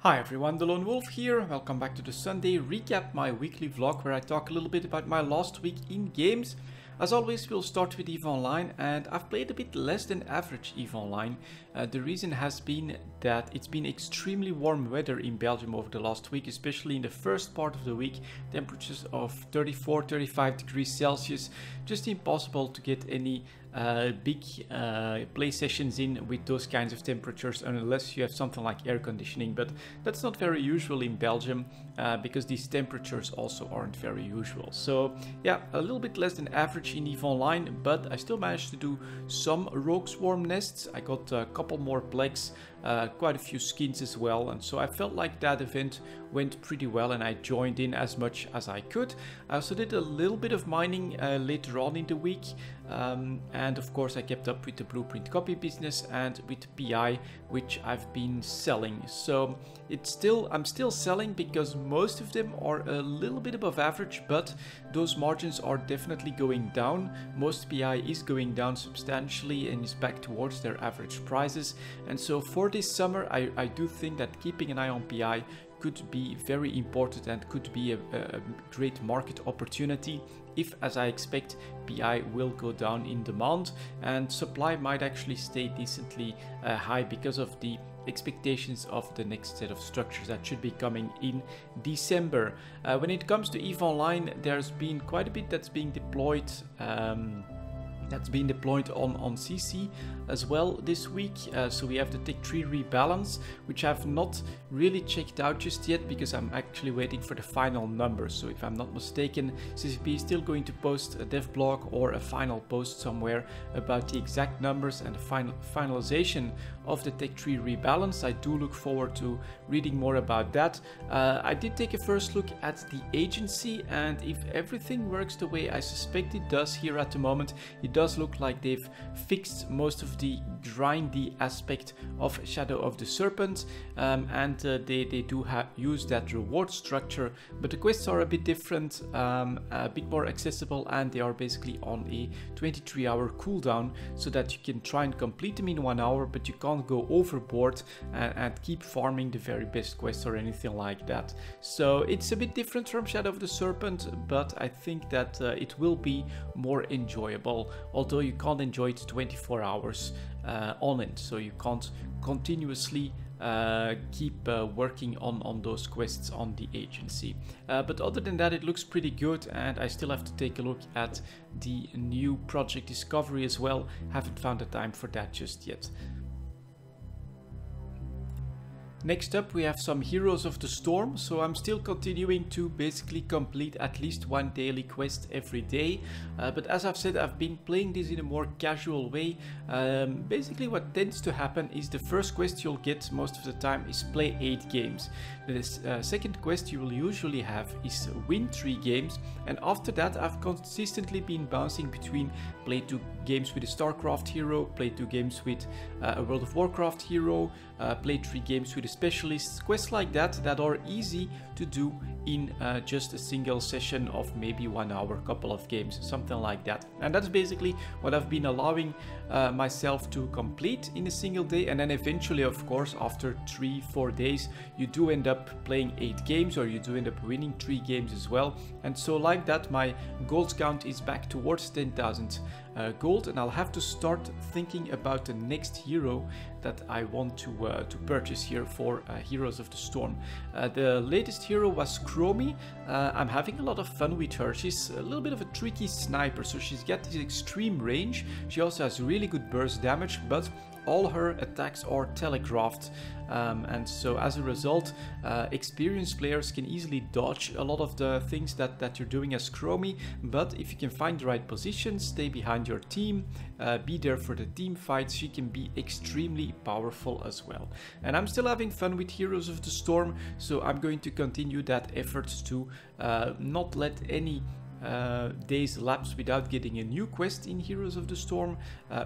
Hi everyone, delonewolf here. Welcome back to the Sunday recap, my weekly vlog where I talk a little bit about my last week in games. As always, we'll start with EVE Online, and I've played a bit less than average EVE Online. The reason has been that it's been extremely warm weather in Belgium over the last week, especially in the first part of the week. Temperatures of 34-35 degrees Celsius. Just impossible to get any big play sessions in with those kinds of temperatures unless you have something like air conditioning, but that's not very usual in Belgium because these temperatures also aren't very usual. So yeah, a little bit less than average in EVE Online, but I still managed to do some rogue swarm nests. I got a couple more plagues, quite a few skins as well, and so I felt like that event went pretty well and I joined in as much as I could. I also did a little bit of mining later on in the week, and of course I kept up with the blueprint copy business and with PI, which I've been selling. So I'm still selling because most of them are a little bit above average, but those margins are definitely going down. Most PI is going down substantially and is back towards their average prices. And so for this summer, I do think that keeping an eye on PI could be very important and could be a great market opportunity if, as I expect, PI will go down in demand and supply might actually stay decently high because of the expectations of the next set of structures that should be coming in December. When it comes to EVE Online, there's been quite a bit that's being deployed on CC as well this week. So we have the Tech Tree Rebalance, which I've not really checked out just yet because I'm actually waiting for the final numbers. So if I'm not mistaken, CCP is still going to post a dev blog or a final post somewhere about the exact numbers and the finalization of the Tech Tree Rebalance. I do look forward to reading more about that. I did take a first look at the agency, and if everything works the way I suspect it does here at the moment, it does look like they've fixed most of the grindy aspect of Shadow of the Serpent, and they do use that reward structure, but the quests are a bit different, a bit more accessible, and they are basically on a 23-hour cooldown so that you can try and complete them in 1 hour, but you can't go overboard and keep farming the very best quests or anything like that. So it's a bit different from Shadow of the Serpent, but I think that it will be more enjoyable, although you can't enjoy it 24 hours on it, so you can't continuously keep working on those quests on the agency. But other than that, it looks pretty good, and I still have to take a look at the new Project Discovery as well. Haven't found the time for that just yet. Next up, we have some Heroes of the Storm, so I'm still continuing to basically complete at least one daily quest every day, but as I've said, I've been playing this in a more casual way. Basically what tends to happen is the first quest you'll get most of the time is play 8 games. The second quest you will usually have is win 3 games, and after that I've consistently been bouncing between play 2 games with a StarCraft hero, play 2 games with a World of Warcraft hero, play 3 games with a specialist, quests like that are easy to do in just a single session of maybe 1 hour, couple of games, something like that. And that's basically what I've been allowing myself to complete in a single day, and then eventually, of course, after 3-4 days you do end up playing 8 games, or you do end up winning 3 games as well. And so like that, my gold count is back towards 10,000 gold, and I'll have to start thinking about the next hero that I want to purchase here for Heroes of the Storm. The latest hero was Chromie. I'm having a lot of fun with her. She's a little bit of a tricky sniper, so she's got this extreme range. She also has really good burst damage, but all her attacks are telegraphed, and so as a result, experienced players can easily dodge a lot of the things that you're doing as Chromie. But if you can find the right position, stay behind your team, be there for the team fights, she can be extremely powerful as well. And I'm still having fun with Heroes of the Storm, so I'm going to continue that effort to not let any days lapse without getting a new quest in Heroes of the Storm,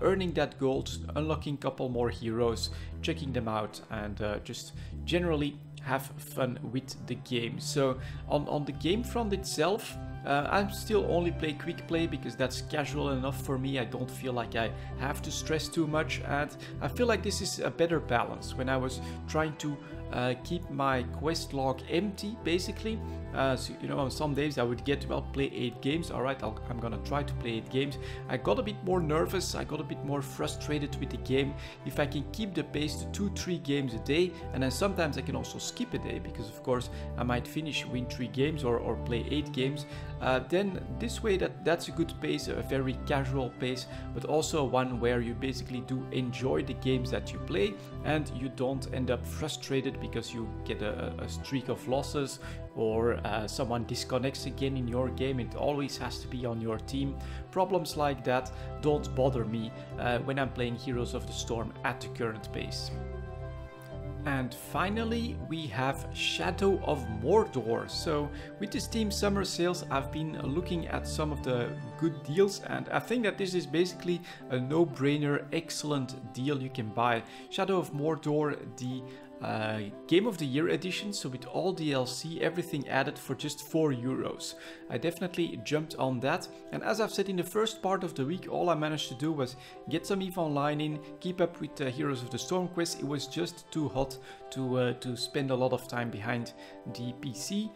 earning that gold, unlocking a couple more heroes, checking them out, and just generally have fun with the game. So on the game front itself, I'm still only play quick play because that's casual enough for me. I don't feel like I have to stress too much, and I feel like this is a better balance. When I was trying to keep my quest log empty, basically, so, you know, on some days I would get, well, play 8 games. All right, I'm gonna try to play 8 games. I got a bit more nervous, I got a bit more frustrated with the game. If I can keep the pace to 2-3 games a day, and then sometimes I can also skip a day, because of course I might win 3 games or play 8 games, then this way that's a good pace, a very casual pace, but also one where you basically do enjoy the games that you play, and you don't end up frustrated because you get a streak of losses, or someone disconnects again in your game. It always has to be on your team. Problems like that don't bother me when I'm playing Heroes of the Storm at the current pace. And finally, we have Shadow of Mordor. So with the Steam summer sales, I've been looking at some of the good deals, and I think that this is basically a no-brainer, excellent deal you can buy. Shadow of Mordor, the Game of the Year edition, so with all DLC, everything added, for just €4. I definitely jumped on that, and as I've said in the first part of the week, all I managed to do was get some EVE Online in, keep up with Heroes of the Storm quest. It was just too hot to spend a lot of time behind the PC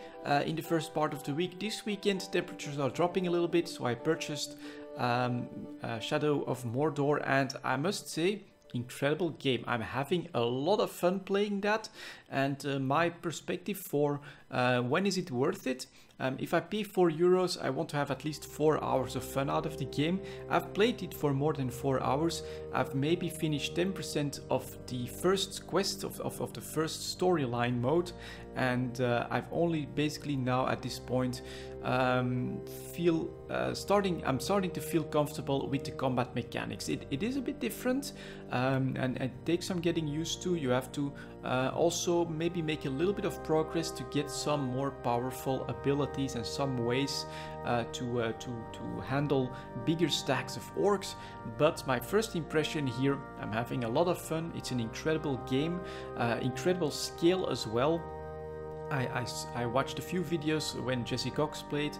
in the first part of the week. This weekend temperatures are dropping a little bit, so I purchased Shadow of Mordor, and I must say, incredible game. I'm having a lot of fun playing that, and my perspective for when is it worth it? If I pay €4, I want to have at least 4 hours of fun out of the game. I've played it for more than 4 hours. I've maybe finished 10% of the first quest of the first storyline mode, and I've only basically now at this point I'm starting to feel comfortable with the combat mechanics. It is a bit different, and it takes some getting used to. You have to also maybe make a little bit of progress to get some more powerful abilities and some ways to handle bigger stacks of orcs. But my first impression here, I'm having a lot of fun. It's an incredible game, incredible scale as well. I watched a few videos when Jesse Cox played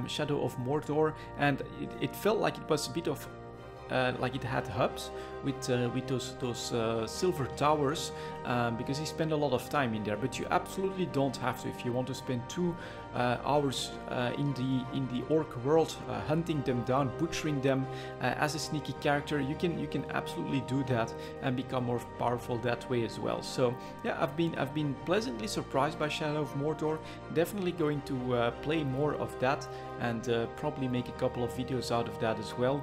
Shadow of Mordor, and it felt like it was a bit of like it had hubs with those silver towers, because he spent a lot of time in there. But you absolutely don't have to. If you want to spend 2 hours in the orc world, hunting them down, butchering them as a sneaky character, you can absolutely do that and become more powerful that way as well. So yeah, I've been pleasantly surprised by Shadow of Mordor. Definitely going to play more of that, and probably make a couple of videos out of that as well.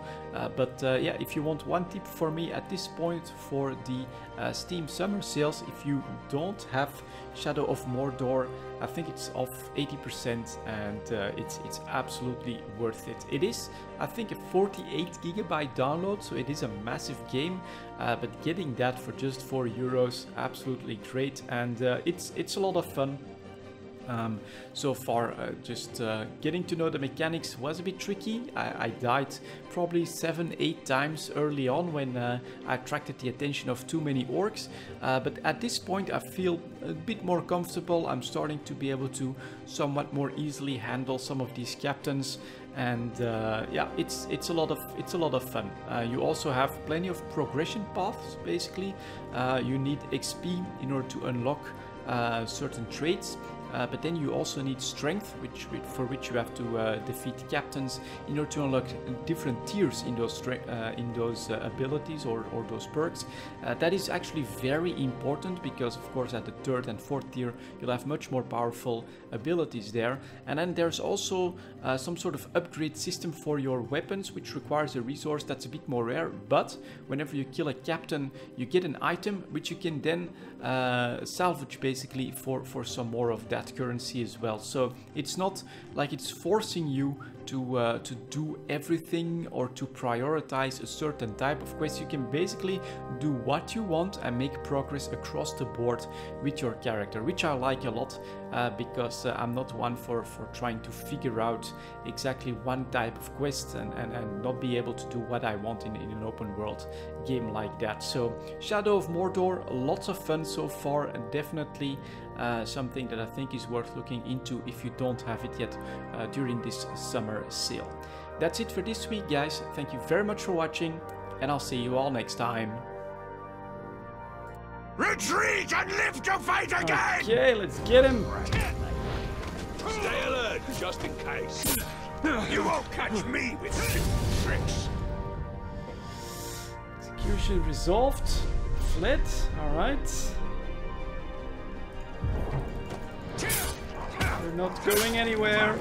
But yeah, if you want one tip for me at this point for the Steam summer sales, if you don't have Shadow of Mordor, I think it's off 80%, and it's absolutely worth it. It is, I think, a 48GB download, so it is a massive game, but getting that for just €4, absolutely great, and it's a lot of fun. So far, just getting to know the mechanics was a bit tricky. I died probably 7-8 times early on when I attracted the attention of too many orcs, but at this point I feel a bit more comfortable. I'm starting to be able to somewhat more easily handle some of these captains, and yeah, it's a lot of fun. You also have plenty of progression paths. Basically, you need XP in order to unlock certain traits. But then you also need strength, for which you have to defeat captains in order to unlock different tiers in those abilities or those perks. That is actually very important, because of course at the 3rd and 4th tier you'll have much more powerful abilities there. And then there's also some sort of upgrade system for your weapons, which requires a resource that's a bit more rare, but whenever you kill a captain you get an item which you can then salvage basically for some more of that currency as well. So it's not like it's forcing you to do everything or to prioritize a certain type of quest. You can basically do what you want and make progress across the board with your character, which I like a lot. because I'm not one for trying to figure out exactly one type of quest and not be able to do what I want in an open world game like that. So Shadow of Mordor, lots of fun so far, and definitely something that I think is worth looking into if you don't have it yet during this summer sale. That's it for this week, guys. Thank you very much for watching, and I'll see you all next time. Retreat and live to fight again! Okay, let's get him! Stay alert, just in case. You won't catch me with stupid tricks. Execution resolved. Fled. Alright. We're not going anywhere.